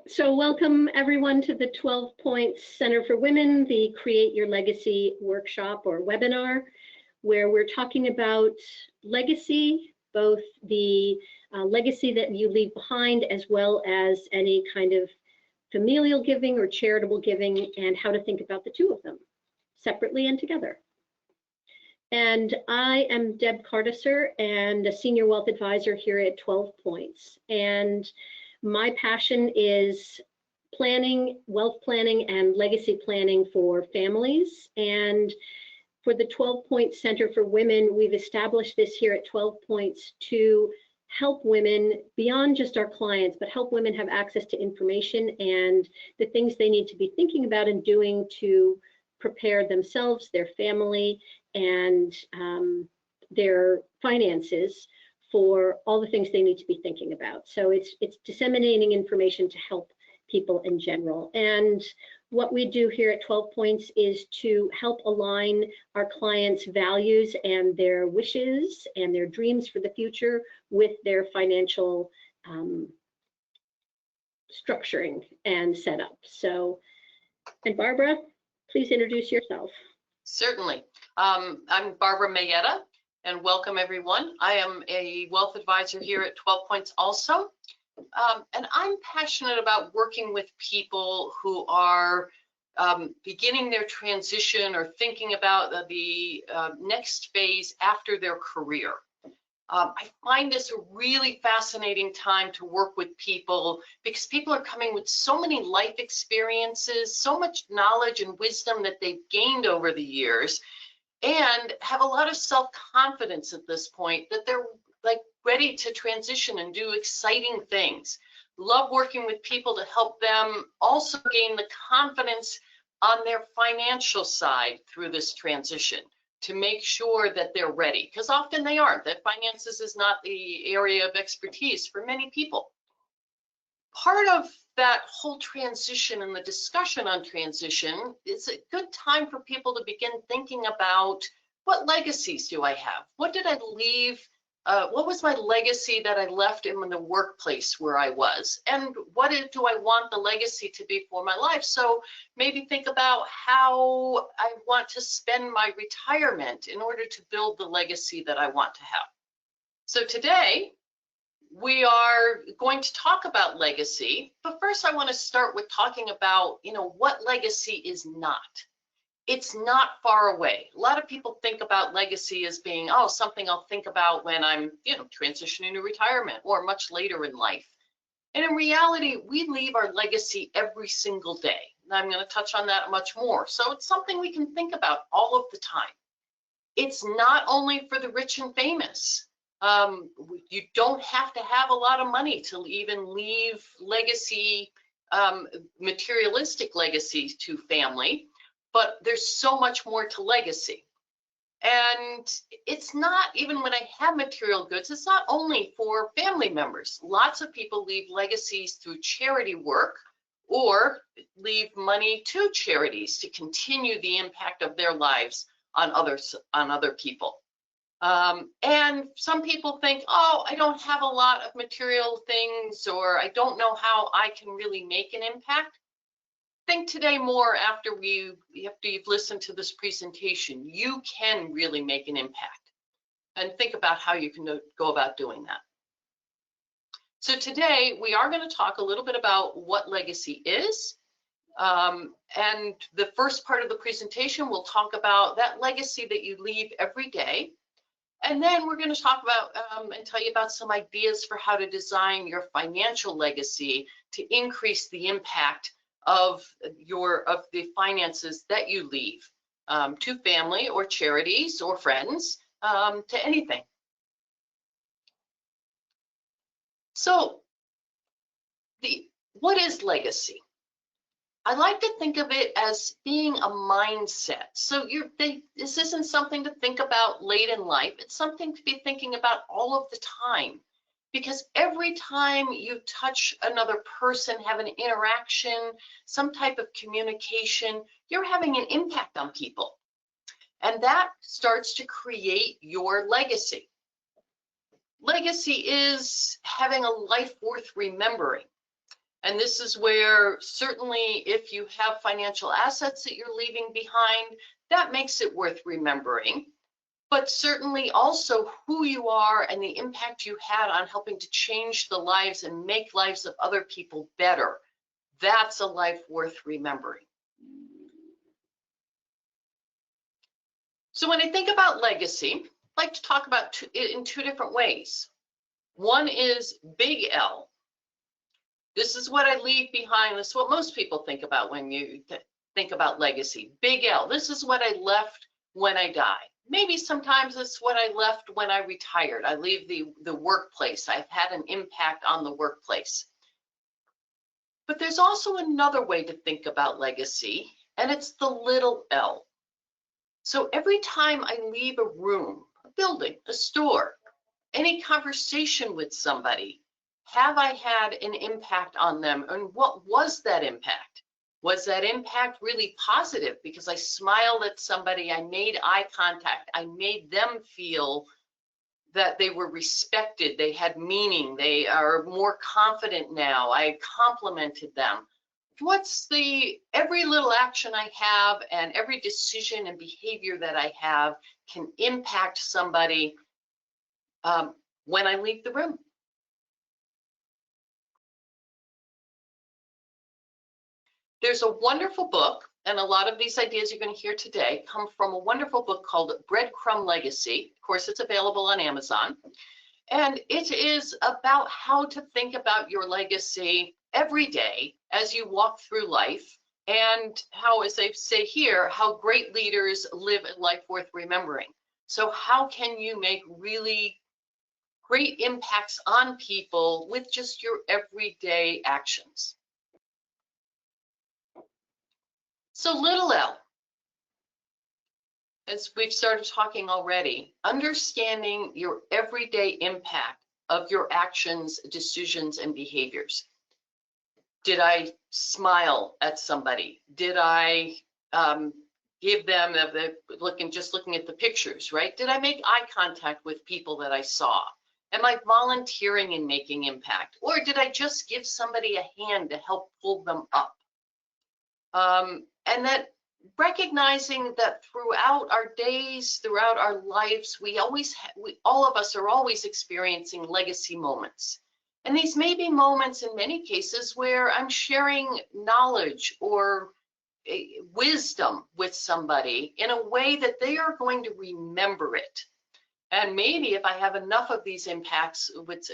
So welcome everyone to the 12 Points Center for Women, the Create Your Legacy workshop or webinar, where we're talking about legacy, both the legacy that you leave behind, as well as any kind of familial giving or charitable giving, and how to think about the two of them separately and together. And I am Deb Cartisser and a Senior Wealth Advisor here at 12 Points. And my passion is planning, wealth planning, and legacy planning for families. And for the 12 Points Center for Women, we've established this here at 12 Points to help women beyond just our clients, but help women have access to information and the things they need to be thinking about and doing to prepare themselves, their family, and their finances for all the things they need to be thinking about. So it's disseminating information to help people in general. And what we do here at 12 Points is to help align our clients' values and their wishes and their dreams for the future with their financial structuring and setup. So, and Barbara, please introduce yourself. Certainly. I'm Barbara Mayetta, and welcome everyone. I am a wealth advisor here at 12 Points also. And I'm passionate about working with people who are beginning their transition or thinking about the next phase after their career. I find this a really fascinating time to work with people because people are coming with so many life experiences, so much knowledge and wisdom that they've gained over the years, and have a lot of self-confidence at this point that they're like ready to transition and do exciting things. Love working with people to help them also gain the confidence on their financial side through this transition, to make sure that they're ready, because often they aren't. That finances is not the area of expertise for many people. Part of that whole transition and the discussion on transition is a good time for people to begin thinking about, what legacies do I have? What did I leave? What was my legacy that I left in the workplace where I was? And what do I want the legacy to be for my life? So maybe think about how I want to spend my retirement in order to build the legacy that I want to have. So today, we are going to talk about legacy, but first I want to start with talking about, what legacy is not. It's not far away. A lot of people think about legacy as being, something I'll think about when I'm, transitioning to retirement or much later in life. And in reality, we leave our legacy every single day. And I'm going to touch on that much more. So it's something we can think about all of the time. It's not only for the rich and famous. You don't have to have a lot of money to even leave legacy, materialistic legacy to family. But there's so much more to legacy. And it's not, even when I have material goods, it's not only for family members. Lots of people leave legacies through charity work or leave money to charities to continue the impact of their lives on other people. And some people think, I don't have a lot of material things, or I don't know how I can really make an impact. Think today more after you've listened to this presentation. You can really make an impact, and think about how you can go about doing that. So today we are going to talk a little bit about what legacy is, and the first part of the presentation we'll talk about that legacy that you leave every day, and then we're going to talk about and tell you about some ideas for how to design your financial legacy to increase the impact of the finances that you leave to family or charities or friends, to anything. So what is legacy? I like to think of it as being a mindset. So this isn't something to think about late in life. It's something to be thinking about all of the time. Because every time you touch another person, have an interaction, some type of communication, you're having an impact on people. And that starts to create your legacy. Legacy is having a life worth remembering. And this is where certainly if you have financial assets that you're leaving behind, that makes it worth remembering. But certainly also who you are and the impact you had on helping to change the lives and make lives of other people better. That's a life worth remembering. So when I think about legacy, I like to talk about it in two different ways. One is big L. This is what I leave behind. This is what most people think about when you think about legacy. Big L. This is what I left when I die. Maybe sometimes it's what I left when I retired. I leave the workplace. I've had an impact on the workplace. But there's also another way to think about legacy, and it's the little L. So every time I leave a room, a building, a store, any conversation with somebody, have I had an impact on them? And what was that impact? Was that impact really positive because I smiled at somebody, I made eye contact, I made them feel that they were respected, they had meaning, they are more confident now, I complimented them. What's every little action I have and every decision and behavior that I have can impact somebody when I leave the room. There's a wonderful book, and a lot of these ideas you're going to hear today come from a wonderful book called Breadcrumb Legacy. Of course, it's available on Amazon. And it is about how to think about your legacy every day as you walk through life, and how, as they say here, how great leaders live a life worth remembering. So how can you make really great impacts on people with just your everyday actions? So little L, as we've started talking already, understanding your everyday impact of your actions, decisions, and behaviors. Did I smile at somebody? Did I give them just looking at the pictures, right? Did I make eye contact with people that I saw? Am I volunteering and making impact? Or did I just give somebody a hand to help pull them up? And that recognizing that throughout our days, throughout our lives, all of us are always experiencing legacy moments. And these may be moments in many cases where I'm sharing knowledge or wisdom with somebody in a way that they are going to remember it. And maybe if I have enough of these impacts with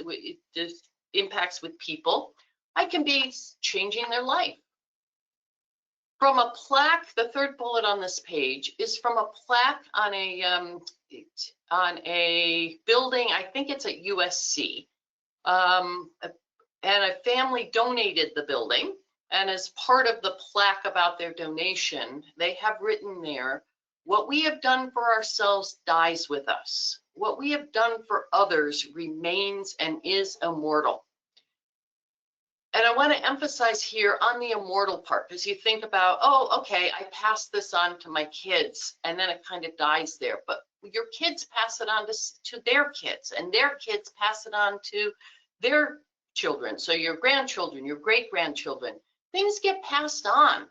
people, I can be changing their life. From a plaque, the third bullet on this page is from a plaque on a building, I think it's at USC. And a family donated the building. And as part of the plaque about their donation, they have written there, "What we have done for ourselves dies with us. What we have done for others remains and is immortal." And I want to emphasize here on the immortal part, because you think about, oh, okay, I passed this on to my kids, and then it kind of dies there. But your kids pass it on to their kids, and their kids pass it on to their children. So your grandchildren, your great-grandchildren, things get passed on.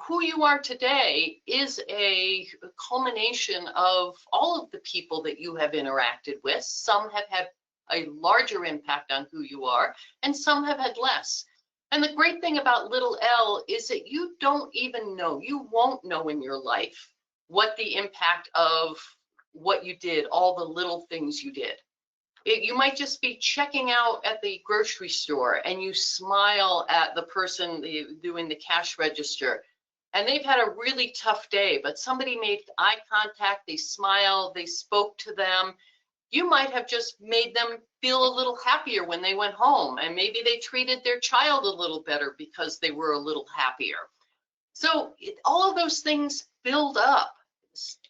Who you are today is a culmination of all of the people that you have interacted with. Some have had a larger impact on who you are, and some have had less. And the great thing about little L is that you don't even know, you won't know in your life what the impact of what you did, all the little things you did. You might just be checking out at the grocery store and you smile at the person doing the cash register, and they've had a really tough day, but somebody made eye contact, they smiled, they spoke to them. You might have just made them feel a little happier when they went home, and maybe they treated their child a little better because they were a little happier. So all of those things build up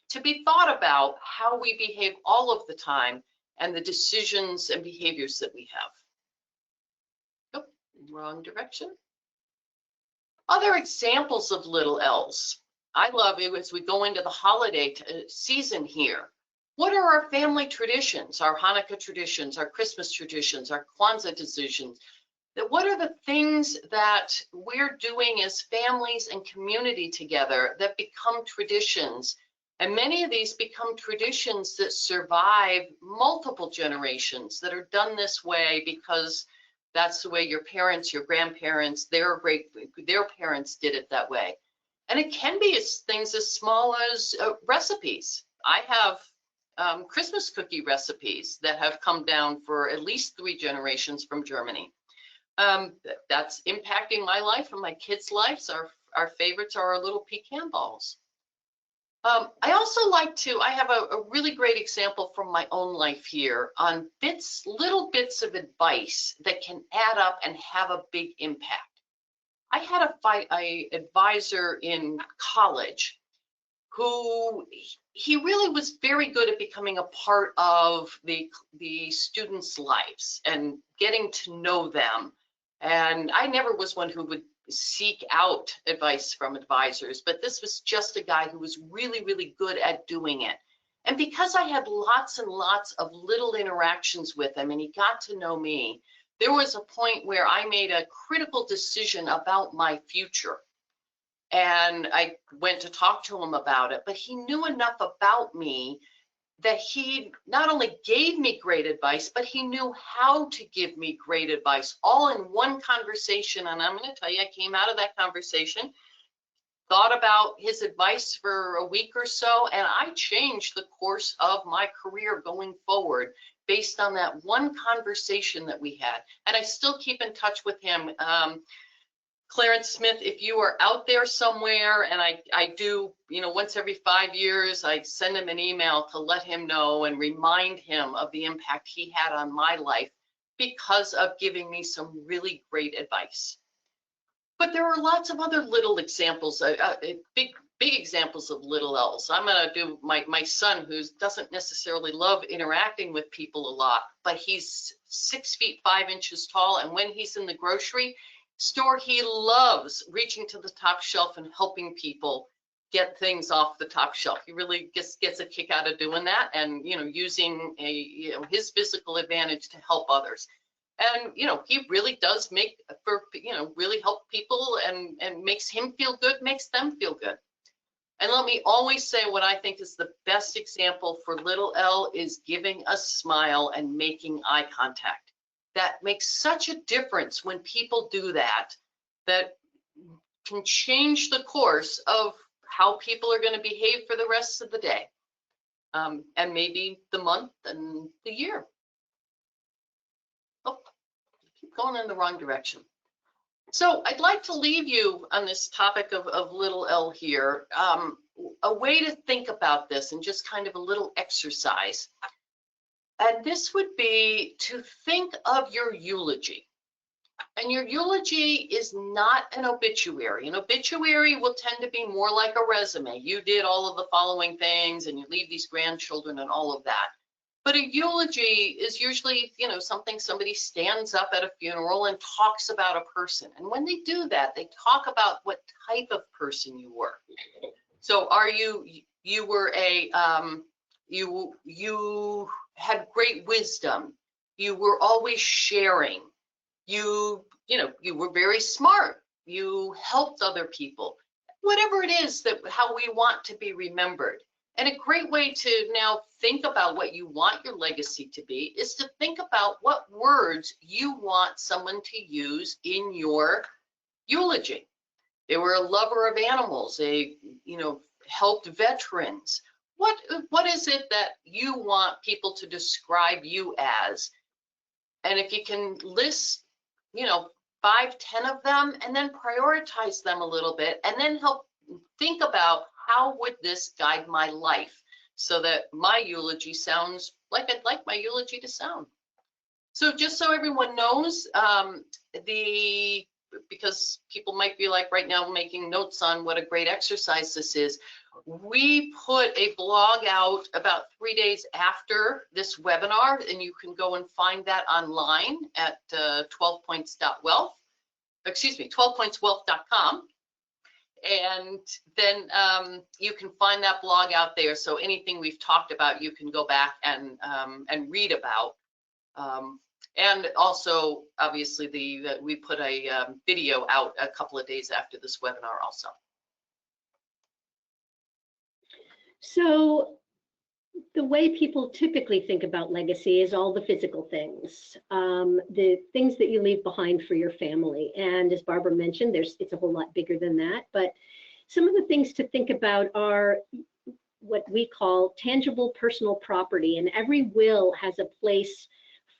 to be thought about how we behave all of the time and the decisions and behaviors that we have. Oh, wrong direction. Other examples of little L's. I love it as we go into the holiday season here. What are our family traditions, our Hanukkah traditions, our Christmas traditions, our Kwanzaa What are the things that we're doing as families and community together that become traditions? And many of these become traditions that survive multiple generations, that are done this way because that's the way your parents, your grandparents, their parents did it that way. And it can be things as small as recipes. I have Christmas cookie recipes that have come down for at least 3 generations from Germany. That's impacting my life and my kids' lives. Our favorites are our little pecan balls. I also like to, I have a really great example from my own life here on little bits of advice that can add up and have a big impact. I had a advisor in college who he really was very good at becoming a part of the students' lives and getting to know them. And I never was one who would seek out advice from advisors, but this was just a guy who was really, really good at doing it. And because I had lots and lots of little interactions with him and he got to know me, there was a point where I made a critical decision about my future. And I went to talk to him about it, but he knew enough about me that he not only gave me great advice, but he knew how to give me great advice, all in one conversation. And I'm going to tell you, I came out of that conversation, thought about his advice for a week or so, and I changed the course of my career going forward based on that one conversation that we had. And I still keep in touch with him. Clarence Smith, if you are out there somewhere, and I do, once every 5 years, I send him an email to let him know and remind him of the impact he had on my life because of giving me some really great advice. But there are lots of other little examples, big examples of little L's. I'm going to do my son, who doesn't necessarily love interacting with people a lot, but he's 6 feet 5 inches tall, and when he's in the grocery store, he loves reaching to the top shelf and helping people get things off the top shelf. He really gets a kick out of doing that, and using his physical advantage to help others. And he really does really help people and makes him feel good, makes them feel good. And let me always say, what I think is the best example for little L is giving a smile and making eye contact. That makes such a difference when people do that, that can change the course of how people are going to behave for the rest of the day, and maybe the month and the year. Oh, I keep going in the wrong direction. So I'd like to leave you on this topic of little L here, a way to think about this and just kind of a little exercise. And this would be to think of your eulogy. And your eulogy is not an obituary. An obituary will tend to be more like a resume. You did all of the following things and you leave these grandchildren and all of that. But a eulogy is usually, something somebody stands up at a funeral and talks about a person. And when they do that, they talk about what type of person you were. So you were a, you had great wisdom. You were always sharing. You were very smart. You helped other people. Whatever it is how we want to be remembered. And a great way to now think about what you want your legacy to be is to think about what words you want someone to use in your eulogy. They were a lover of animals. They, helped veterans. What is it that you want people to describe you as? And if you can list, 5, 10 of them, and then prioritize them a little bit, and then help think about how would this guide my life so that my eulogy sounds like I'd like my eulogy to sound. So just so everyone knows, because people might be like right now making notes on what a great exercise this is, we put a blog out about 3 days after this webinar, and you can go and find that online at 12points.wealth, 12pointswealth.com. And then you can find that blog out there. So anything we've talked about, you can go back and read about. And also, obviously, we put a video out a couple of days after this webinar also. So the way people typically think about legacy is all the physical things, the things that you leave behind for your family. And as Barbara mentioned, it's a whole lot bigger than that. But some of the things to think about are what we call tangible personal property. And every will has a place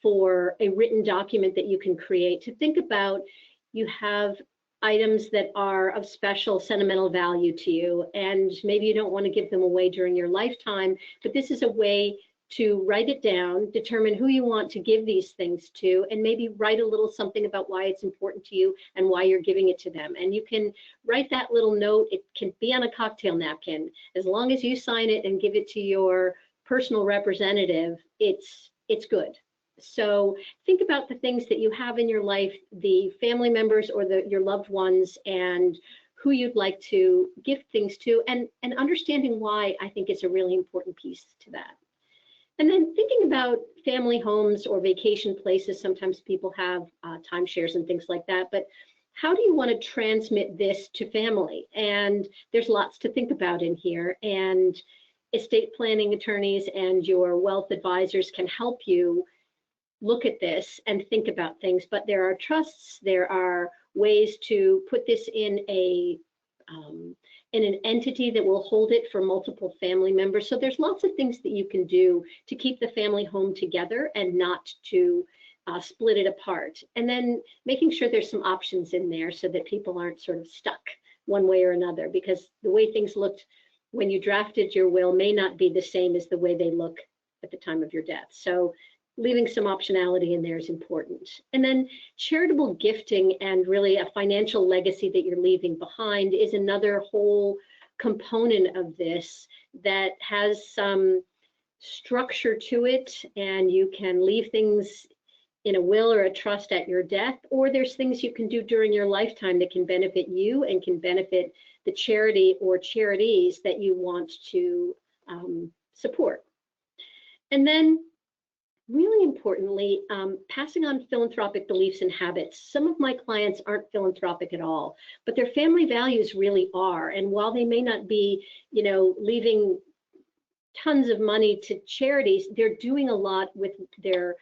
for a written document that you can create. To think about, you have items that are of special sentimental value to you, and maybe you don't want to give them away during your lifetime, but this is a way to write it down, determine who you want to give these things to, and maybe write a little something about why it's important to you and why you're giving it to them. And you can write that little note. It can be on a cocktail napkin. As long as you sign it and give it to your personal representative, it's good. So think about the things that you have in your life, the family members or your loved ones, and who you'd like to give things to, and understanding why, I think, is a really important piece to that. And then thinking about family homes or vacation places. Sometimes people have timeshares and things like that, but how do you want to transmit this to family? And there's lots to think about in here, and estate planning attorneys and your wealth advisors can help you look at this and think about things. But there are trusts, there are ways to put this in an entity that will hold it for multiple family members. So there's lots of things that you can do to keep the family home together and not to split it apart. And then making sure there's some options in there so that people aren't sort of stuck one way or another, because the way things looked when you drafted your will may not be the same as the way they look at the time of your death. So leaving some optionality in there is important. And then charitable gifting and really a financial legacy that you're leaving behind is another whole component of this that has some structure to it, and you can leave things in a will or a trust at your death, or there's things you can do during your lifetime that can benefit you and can benefit the charity or charities that you want to support. And then really importantly, passing on philanthropic beliefs and habits. Some of my clients aren't philanthropic at all, but their family values really are. And while they may not be, leaving tons of money to charities, they're doing a lot with their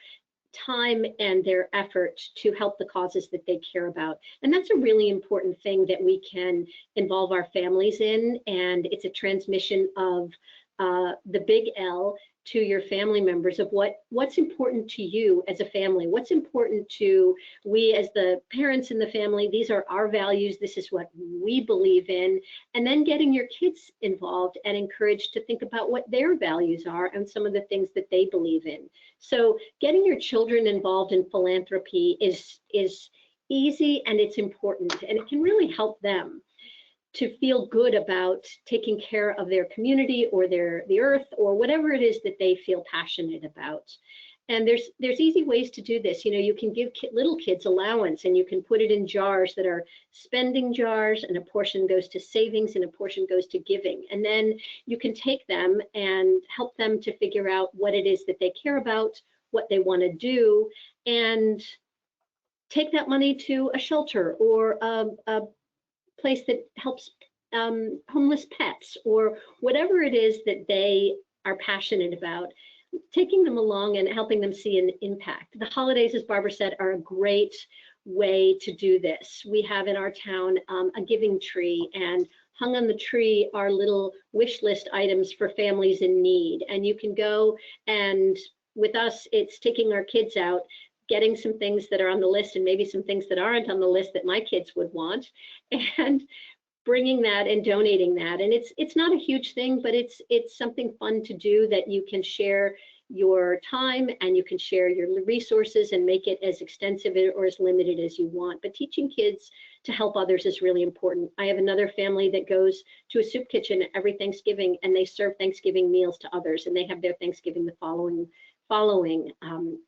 time and their effort to help the causes that they care about. And that's a really important thing that we can involve our families in. And it's a transmission of the big L to your family members of what's important to you as a family, what's important to we as the parents in the family. These are our values. This is what we believe in. And then getting your kids involved and encouraged to think about what their values are and some of the things that they believe in. So getting your children involved in philanthropy is easy, and it's important, and it can really help them to feel good about taking care of their community or the earth or whatever it is that they feel passionate about. And there's easy ways to do this. You can give little kids allowance, and you can put it in jars that are spending jars, and a portion goes to savings and a portion goes to giving. And then you can take them and help them to figure out what it is that they care about, what they want to do, and take that money to a shelter or a place that helps homeless pets, or whatever it is that they are passionate about, taking them along and helping them see an impact. The holidays, as Barbara said, are a great way to do this. We have in our town a giving tree, and hung on the tree are little wish list items for families in need. And you can go, and with us, it's taking our kids out, getting some things that are on the list and maybe some things that aren't on the list that my kids would want, and bringing that and donating that. And it's not a huge thing, but it's something fun to do that you can share your time and you can share your resources and make it as extensive or as limited as you want. But teaching kids to help others is really important. I have another family that goes to a soup kitchen every Thanksgiving, and they serve Thanksgiving meals to others, and they have their Thanksgiving the following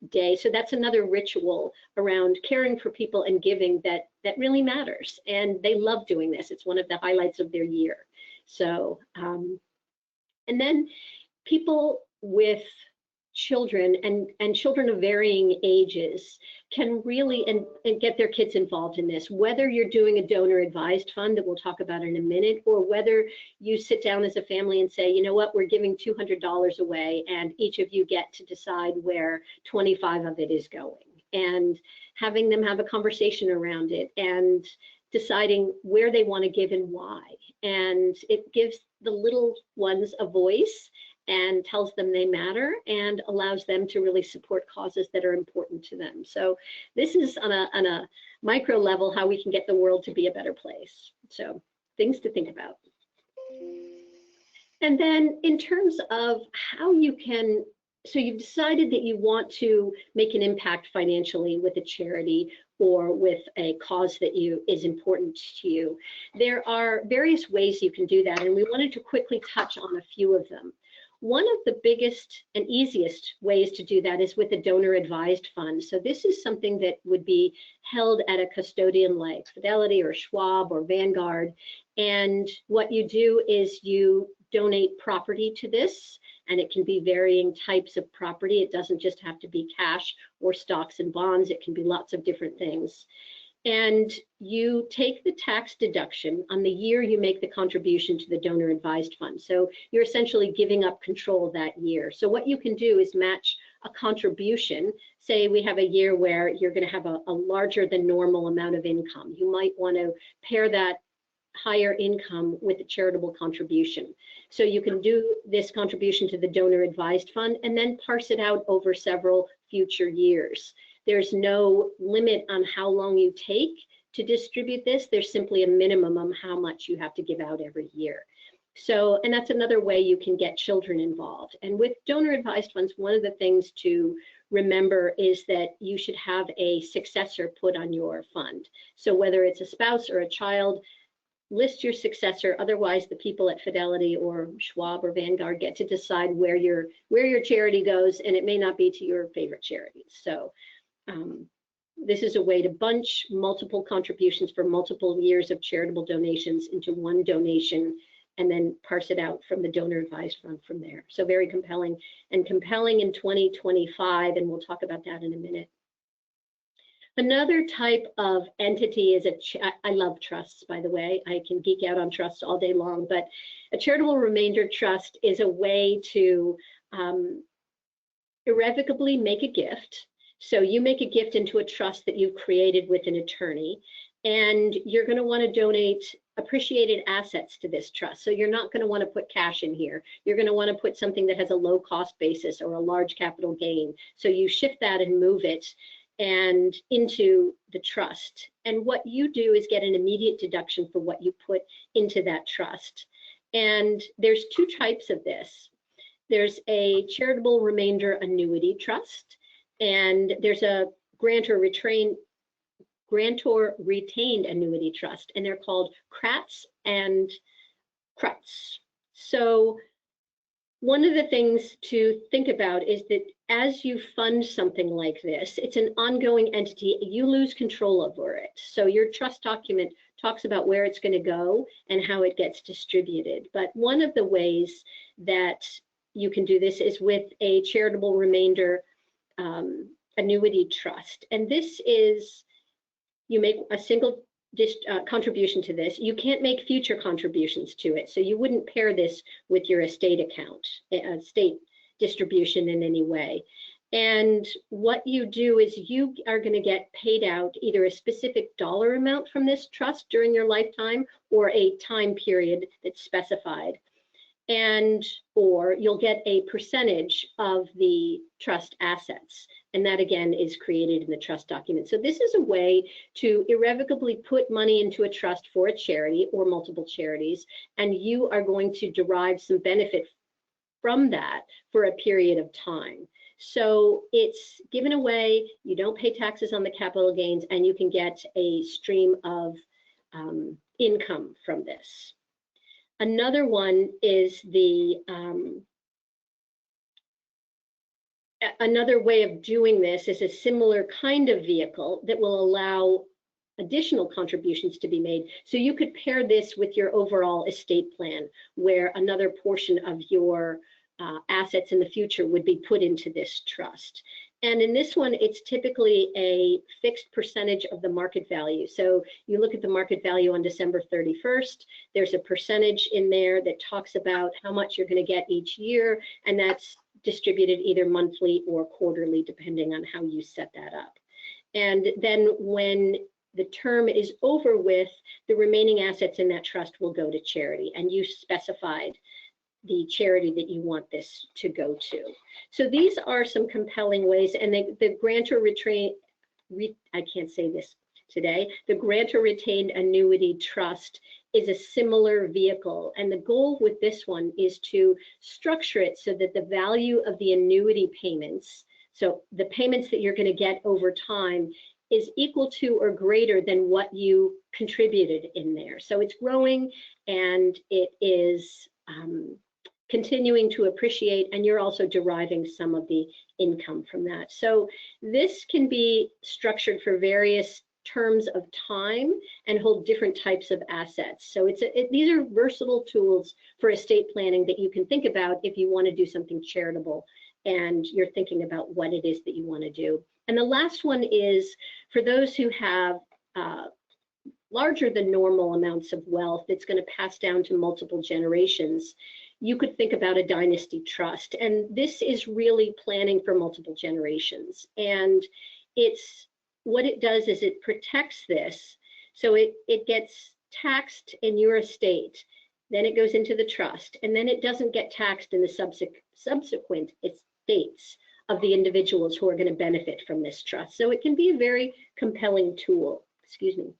day. So that's another ritual around caring for people and giving that really matters. And they love doing this. It's one of the highlights of their year. So, and then people with children and children of varying ages can really and get their kids involved in this, whether you're doing a donor advised fund that we'll talk about in a minute, or whether you sit down as a family and say, you know what, we're giving $200 away and each of you get to decide where 25 of it is going, and having them have a conversation around it and deciding where they want to give and why. And it gives the little ones a voice and tells them they matter and allows them to really support causes that are important to them. So this is on a micro level how we can get the world to be a better place. So things to think about. And then in terms of how you can, so you've decided that you want to make an impact financially with a charity or with a cause that is important to you. There are various ways you can do that, and we wanted to quickly touch on a few of them. One of the biggest and easiest ways to do that is with a donor advised fund. So this is something that would be held at a custodian like Fidelity or Schwab or Vanguard. And what you do is you donate property to this, and it can be varying types of property. It doesn't just have to be cash or stocks and bonds. It can be lots of different things. And you take the tax deduction on the year you make the contribution to the donor advised fund. So you're essentially giving up control that year. So what you can do is match a contribution. Say we have a year where you're going to have a larger than normal amount of income. You might want to pair that higher income with a charitable contribution. So you can do this contribution to the donor advised fund and then parse it out over several future years. There's no limit on how long you take to distribute this. There's simply a minimum on how much you have to give out every year. So, and that's another way you can get children involved. And with donor advised funds, one of the things to remember is that you should have a successor put on your fund. So whether it's a spouse or a child, list your successor. Otherwise, the people at Fidelity or Schwab or Vanguard get to decide where your charity goes, and it may not be to your favorite charities. So this is a way to bunch multiple contributions for multiple years of charitable donations into one donation and then parse it out from the donor advised fund from there. So very compelling, and compelling in 2025, and we'll talk about that in a minute. Another type of entity is I love trusts, by the way. I can geek out on trusts all day long, but a charitable remainder trust is a way to irrevocably make a gift. So you make a gift into a trust that you've created with an attorney, and you're going to want to donate appreciated assets to this trust. So you're not going to want to put cash in here. You're going to want to put something that has a low cost basis or a large capital gain. So you shift that and move it and into the trust. And what you do is get an immediate deduction for what you put into that trust. And there's two types of this. There's a charitable remainder annuity trust, and there's a grantor retained annuity trust, and they're called CRATs and CRUTs. So one of the things to think about is that as you fund something like this, it's an ongoing entity. You lose control over it. So your trust document talks about where it's going to go and how it gets distributed. But one of the ways that you can do this is with a charitable remainder annuity trust. And this is, you make a single contribution to this. You can't make future contributions to it. So you wouldn't pair this with your estate account, estate distribution in any way. And what you do is you are going to get paid out either a specific dollar amount from this trust during your lifetime or a time period that's specified. Or you'll get a percentage of the trust assets. And that again is created in the trust document. So this is a way to irrevocably put money into a trust for a charity or multiple charities, and you are going to derive some benefit from that for a period of time. So it's given away, you don't pay taxes on the capital gains, and you can get a stream of income from this. Another one is another way of doing this is a similar kind of vehicle that will allow additional contributions to be made. So you could pair this with your overall estate plan, where another portion of your assets in the future would be put into this trust. And in this one, it's typically a fixed percentage of the market value. So you look at the market value on December 31st, there's a percentage in there that talks about how much you're going to get each year, and that's distributed either monthly or quarterly, depending on how you set that up. And then when the term is over with, the remaining assets in that trust will go to charity, and you specified the charity that you want this to go to. So these are some compelling ways, and the grantor I can't say this today, the grantor retained annuity trust is a similar vehicle, and the goal with this one is to structure it so that the value of the annuity payments, so the payments that you're going to get over time, is equal to or greater than what you contributed in there. So it's growing, and it is continuing to appreciate, and you're also deriving some of the income from that. So this can be structured for various terms of time and hold different types of assets. So these are versatile tools for estate planning that you can think about if you want to do something charitable and you're thinking about what it is that you want to do. And the last one is for those who have larger than normal amounts of wealth that's going to pass down to multiple generations. You could think about a dynasty trust, and this is really planning for multiple generations. And what it does is it protects this, so it gets taxed in your estate, then it goes into the trust, and then it doesn't get taxed in the subsequent estates of the individuals who are going to benefit from this trust. So it can be a very compelling tool. Excuse me.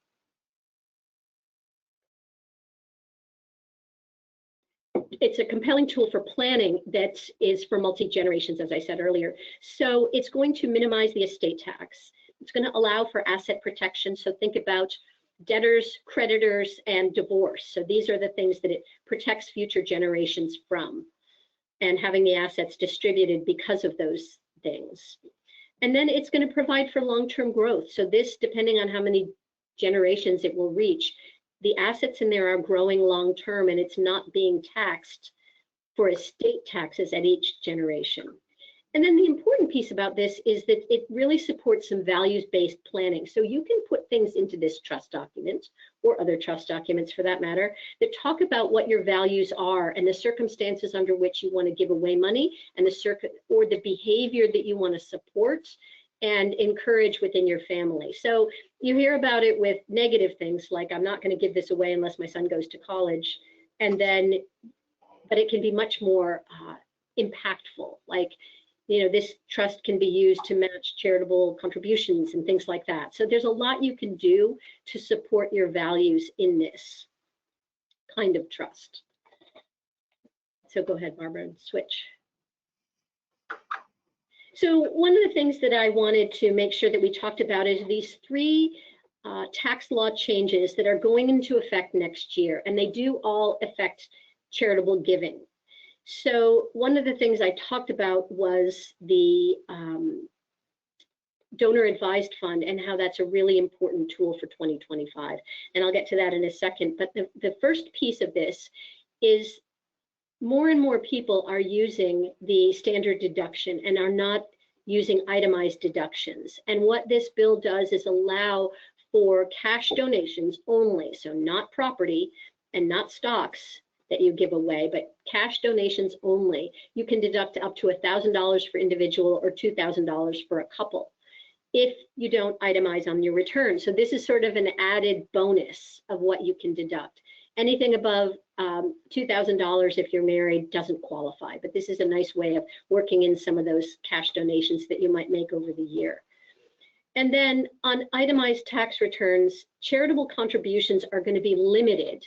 It's a compelling tool for planning that is for multi-generations, as I said earlier. So it's going to minimize the estate tax. It's going to allow for asset protection. So think about debtors, creditors, and divorce. So these are the things that it protects future generations from, and having the assets distributed because of those things. And then it's going to provide for long-term growth. So this, depending on how many generations it will reach, the assets in there are growing long-term, and it's not being taxed for estate taxes at each generation. And then the important piece about this is that it really supports some values-based planning. So you can put things into this trust document, or other trust documents for that matter, that talk about what your values are and the circumstances under which you want to give away money, and the behavior that you want to support and encourage within your family. So you hear about it with negative things like, I'm not going to give this away unless my son goes to college, but it can be much more impactful. Like, this trust can be used to match charitable contributions and things like that. So there's a lot you can do to support your values in this kind of trust. So go ahead, Barbara, and switch. So one of the things that I wanted to make sure that we talked about is these 3 tax law changes that are going into effect next year, and they do all affect charitable giving. So one of the things I talked about was the donor advised fund and how that's a really important tool for 2025. And I'll get to that in a second. But the first piece of this is more and more people are using the standard deduction and are not using itemized deductions. And what this bill does is allow for cash donations only, so not property and not stocks that you give away, but cash donations only. You can deduct up to $1,000 for individual or $2,000 for a couple if you don't itemize on your return. So this is sort of an added bonus of what you can deduct. Anything above $2,000 if you're married doesn't qualify, but this is a nice way of working in some of those cash donations that you might make over the year. And then on itemized tax returns, charitable contributions are going to be limited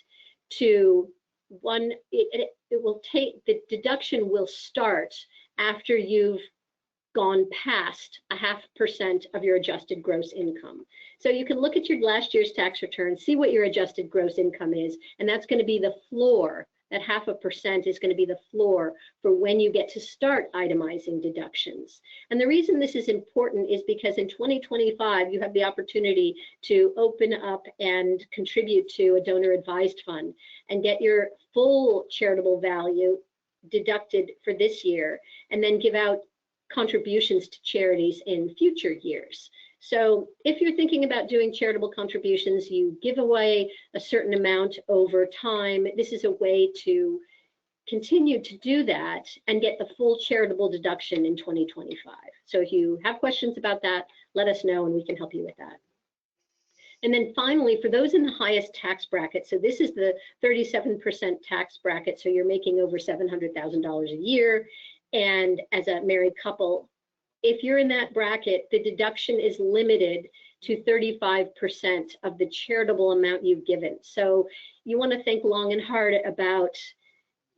to one. It will take, the deduction will start after you've gone past 0.5% of your adjusted gross income. So you can look at your last year's tax return, see what your adjusted gross income is, and that's going to be the floor. That 0.5% is going to be the floor for when you get to start itemizing deductions. And the reason this is important is because in 2025, you have the opportunity to open up and contribute to a donor advised fund and get your full charitable value deducted for this year and then give out contributions to charities in future years. So if you're thinking about doing charitable contributions, you give away a certain amount over time. This is a way to continue to do that and get the full charitable deduction in 2025. So if you have questions about that, let us know and we can help you with that. And then finally, for those in the highest tax bracket, so this is the 37% tax bracket, so you're making over $700,000 a year, and as a married couple, if you're in that bracket, the deduction is limited to 35% of the charitable amount you've given. So you want to think long and hard about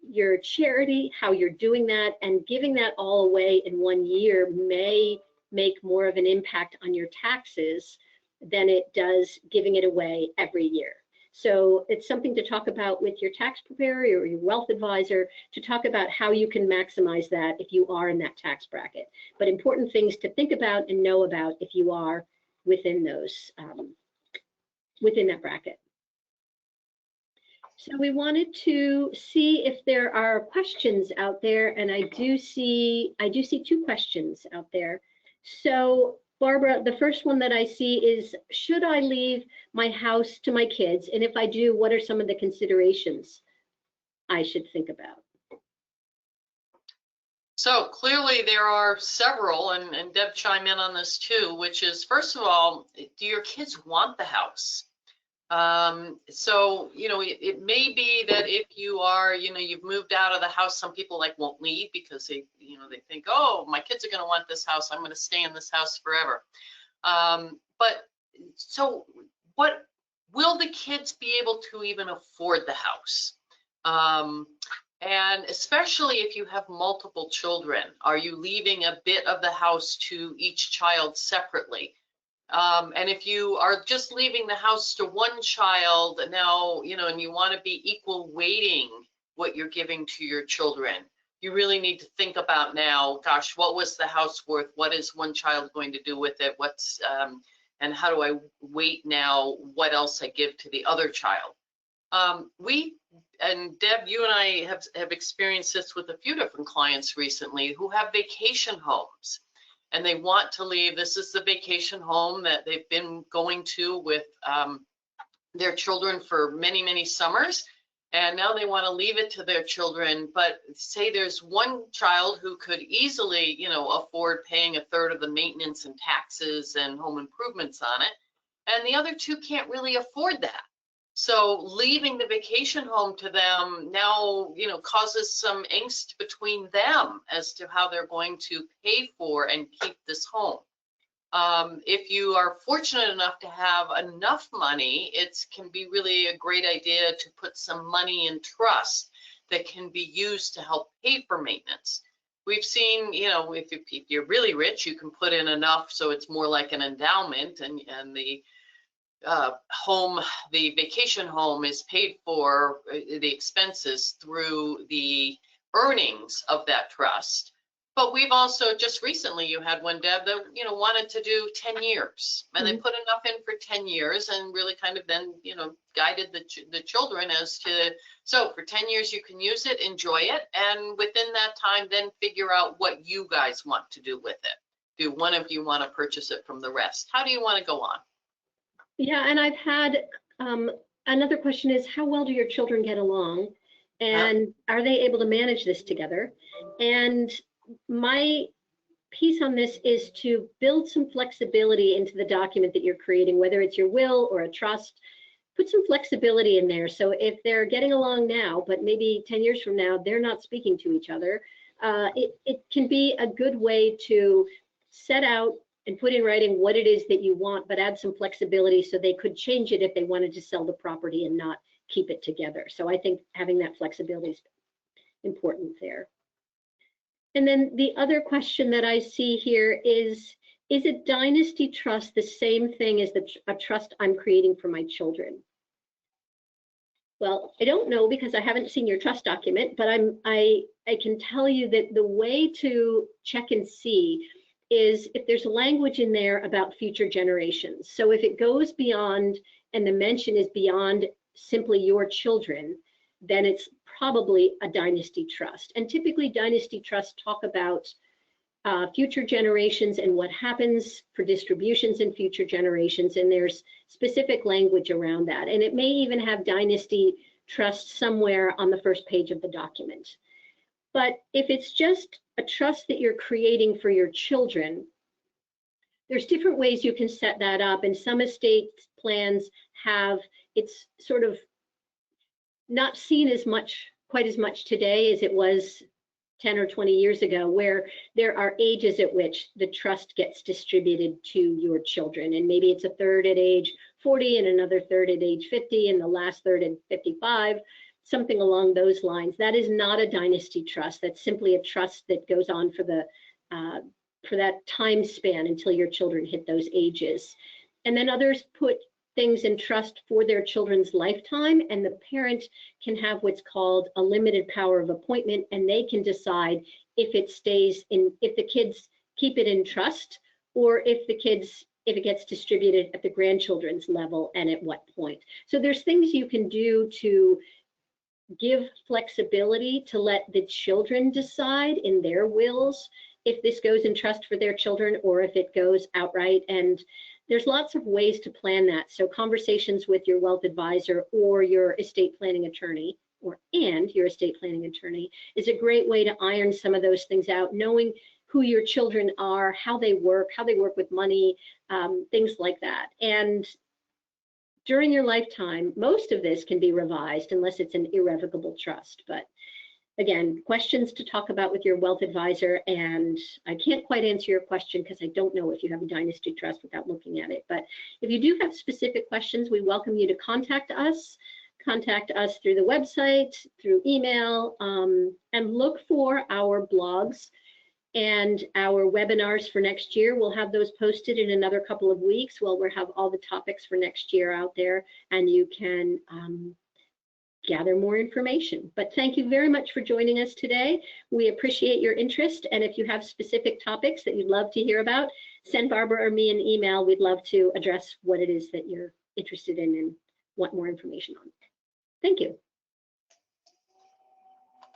your charity, how you're doing that, and giving that all away in 1 year may make more of an impact on your taxes than it does giving it away every year. So it's something to talk about with your tax preparer or your wealth advisor to talk about how you can maximize that if you are in that tax bracket. But important things to think about and know about if you are within those, within that bracket. So we wanted to see if there are questions out there, and I do see 2 questions out there. So Barbara, the first one that I see is, should I leave my house to my kids? And if I do, what are some of the considerations I should think about? So clearly there are several, and Deb chime in on this too, which is, first of all, do your kids want the house? So, it may be that if you are, you've moved out of the house, some people won't leave because they think, oh, my kids are going to want this house. I'm going to stay in this house forever. But so what will the kids be able to even afford the house? And especially if you have multiple children, are you leaving a bit of the house to each child separately? And if you are just leaving the house to one child now, and you want to be equal weighting what you're giving to your children, you really need to think about now, gosh, what was the house worth? What is one child going to do with it? And how do I weight now what else I give to the other child? And Deb, you and I have experienced this with a few different clients recently who have vacation homes. And they want to leave. This is the vacation home that they've been going to with their children for many, many summers. And now they want to leave it to their children. But say there's one child who could easily, afford paying 1/3 of the maintenance and taxes and home improvements on it. And the other 2 can't really afford that. So leaving the vacation home to them now, causes some angst between them as to how they're going to pay for and keep this home. If you are fortunate enough to have enough money, it can be really a great idea to put some money in trust that can be used to help pay for maintenance. We've seen, if you're really rich, you can put in enough so it's more like an endowment, and the the vacation home is paid for the expenses through the earnings of that trust. But we've also just recently, you had one, Deb, that wanted to do 10 years, and they put enough in for 10 years and really kind of then guided the children as to, so for 10 years you can use it, enjoy it, and within that time then figure out what you guys want to do with it. Do one of you want to purchase it from the rest? How do you want to go on? Yeah, and I've had another question is, how well do your children get along, and are they able to manage this together? And my piece on this is to build some flexibility into the document that you're creating, whether it's your will or a trust. Put some flexibility in there. So if they're getting along now, but maybe 10 years from now, they're not speaking to each other, it can be a good way to set out and put in writing what it is that you want, but add some flexibility so they could change it if they wanted to sell the property and not keep it together. So I think having that flexibility is important there. And then the other question that I see here is a dynasty trust the same thing as a trust I'm creating for my children? Well, I don't know because I haven't seen your trust document, but I can tell you that the way to check and see is if there's language in there about future generations. So if it goes beyond and the mention is beyond simply your children, then it's probably a dynasty trust. And typically dynasty trusts talk about future generations and what happens for distributions in future generations, and there's specific language around that. And it may even have dynasty trust somewhere on the first page of the document. But if it's just a trust that you're creating for your children, there's different ways you can set that up, and some estate plans have, it's sort of not seen as much, quite as much today as it was 10 or 20 years ago, where there are ages at which the trust gets distributed to your children. And maybe it's a third at age 40 and another third at age 50 and the last third at 55, something along those lines. That is not a dynasty trust. That's simply a trust that goes on for that time span until your children hit those ages. And then others put things in trust for their children's lifetime, and the parent can have what's called a limited power of appointment, and they can decide if it stays in, if the kids keep it in trust, or if it gets distributed at the grandchildren's level and at what point. So there's things you can do to give flexibility to let the children decide in their wills if this goes in trust for their children or if it goes outright. And there's lots of ways to plan that. So conversations with your wealth advisor or your estate planning attorney and your estate planning attorney is a great way to iron some of those things out, knowing who your children are, how they work with money, things like that. And during your lifetime, most of this can be revised unless it's an irrevocable trust. But again, questions to talk about with your wealth advisor, and I can't quite answer your question because I don't know if you have a dynasty trust without looking at it. But if you do have specific questions, we welcome you to contact us through the website, through email, and look for our blogs and our webinars for next year. We'll have those posted in another couple of weeks. We'll have all the topics for next year out there, and you can gather more information. But thank you very much for joining us today. We appreciate your interest, and if you have specific topics that you'd love to hear about, send Barbara or me an email. We'd love to address what it is that you're interested in and want more information on. Thank you.